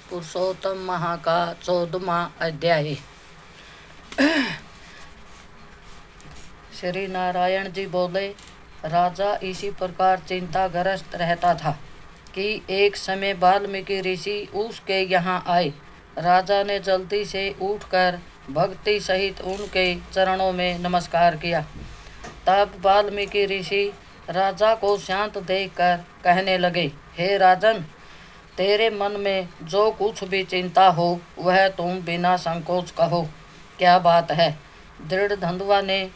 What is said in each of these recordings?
पुरुषोत्तम माह का 14वां अध्याय। श्री नारायण जी बोले, राजा इसी प्रकार चिंताग्रस्त रहता था कि एक समय वाल्मीकि ऋषि उसके यहाँ आए। राजा ने जल्दी से उठकर भक्ति सहित उनके चरणों में नमस्कार किया। तब वाल्मीकि ऋषि राजा को शांत देखकर कहने लगे, हे राजन, तेरे मन में जो कुछ भी चिंता हो वह तुम बिना संकोच कहो, क्या बात है। दृढ़ धंधुआ ने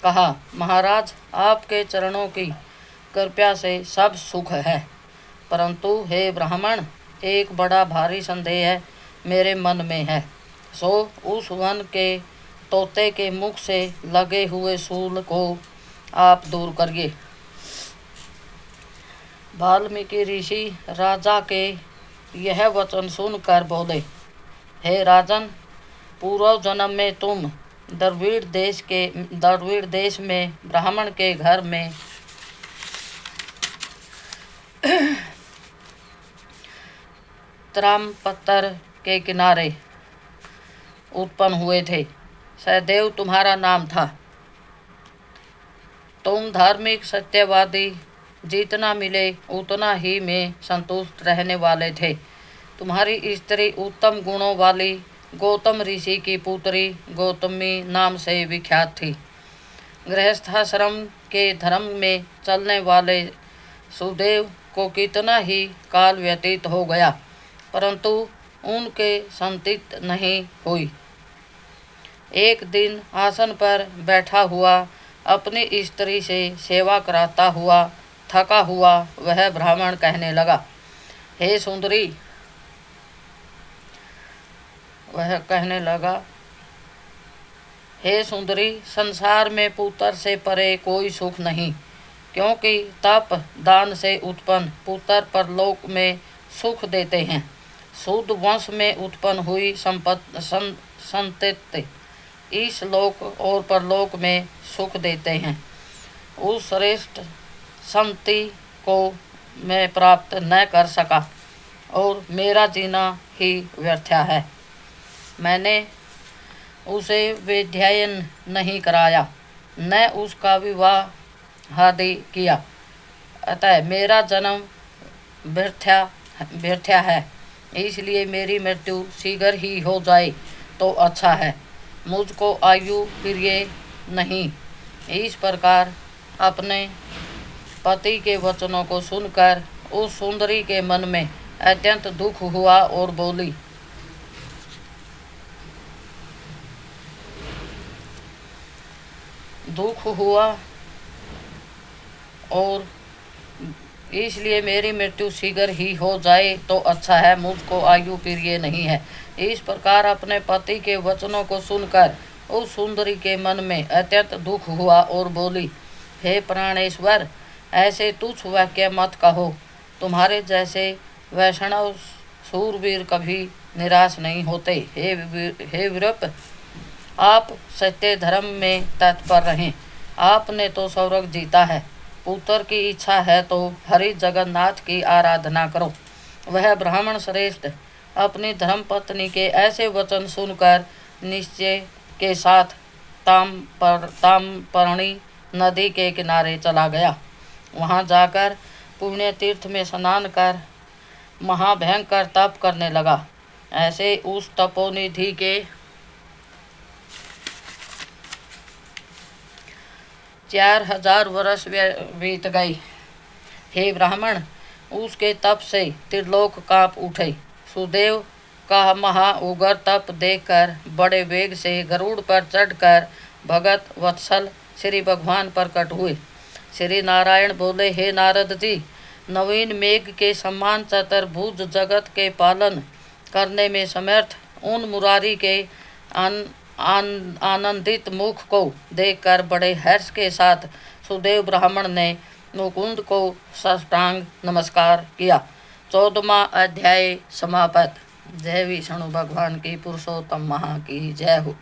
कहा, महाराज, आपके चरणों की कृपा से सब सुख है, परंतु हे ब्राह्मण, एक बड़ा भारी संदेह मेरे मन में है। सो उस वन के तोते के मुख से लगे हुए शूल को आप दूर करिए। वाल्मीकि ऋषि राजा के यह वचन सुनकर बोले, हे राजन, पूर्व जन्म में तुम द्रविड़ देश में ब्राह्मण के घर में त्रामपत्तर के किनारे उत्पन्न हुए थे। सहदेव तुम्हारा नाम था। तुम धार्मिक सत्यवादी, जितना मिले उतना ही में संतुष्ट रहने वाले थे। तुम्हारी स्त्री उत्तम गुणों वाली गौतम ऋषि की पुत्री गौतमी नाम से विख्यात थी। गृहस्थाश्रम के धर्म में चलने वाले सुदेव को कितना ही काल व्यतीत हो गया, परंतु उनके संतति नहीं हुई। एक दिन आसन पर बैठा हुआ अपनी स्त्री से सेवा कराता हुआ थका हुआ वह ब्राह्मण कहने लगा, हे सुंदरी, हे सुंदरी, संसार में पुत्र से परे कोई सुख नहीं, क्योंकि तप दान से उत्पन्न पुत्र परलोक में सुख देते हैं। शुद्ध वंश में उत्पन्न हुई संतति इस लोक और परलोक में सुख देते हैं। उस श्रेष्ठ संतति को मैं प्राप्त न कर सका और मेरा जीना ही व्यर्थ है। मैंने उसे विद्यायन नहीं कराया, न उसका विवाह आदि किया, अतः मेरा जन्म व्यर्थ है। इसलिए मेरी मृत्यु शीघ्र ही हो जाए तो अच्छा है। मुझको आयु प्रिय नहीं। इस प्रकार अपने पति के वचनों को सुनकर उस सुंदरी के मन में अत्यंत दुख हुआ और बोली, दुख हुआ और इसलिए मेरी मृत्यु शीघ्र ही हो जाए तो अच्छा है, मुझको आयु प्रिय नहीं है। इस प्रकार अपने पति के वचनों को सुनकर उस सुंदरी के मन में अत्यंत दुख हुआ और बोली, हे प्राणेश्वर, ऐसे तुच्छ वाक्य मत कहो। तुम्हारे जैसे वैष्णव सूरवीर कभी निराश नहीं होते। हे वीरप, आप सत्य धर्म में तत्पर रहें। आपने तो स्वर्ग जीता है। पुत्र की इच्छा है तो हरि जगन्नाथ की आराधना करो। वह ब्राह्मण श्रेष्ठ अपनी धर्मपत्नी के ऐसे वचन सुनकर निश्चय के साथ ताम्रपर्णी नदी के किनारे चला गया। वहां जाकर पुण्य तीर्थ में स्नान कर महाभयंकर तप करने लगा। ऐसे उस तपोनिधि के 4000 वर्ष बीत गए। हे ब्राह्मण, उसके तप से त्रिलोक कांप उठे। सुदेव का महा उग्र तप देखकर बड़े वेग से गरुड़ पर चढ़कर भगत वत्सल श्री भगवान प्रकट हुए। श्री नारायण बोले, हे नारद जी, नवीन मेघ के समान चतुर्भुज जगत के पालन करने में समर्थ उन मुरारी के आनंदित मुख को देखकर बड़े हर्ष के साथ सुदेव ब्राह्मण ने मुकुंद को साष्टांग नमस्कार किया। 14वां अध्याय समाप्त। जय विष्णु भगवान की, पुरुषोत्तम महा की जय हो।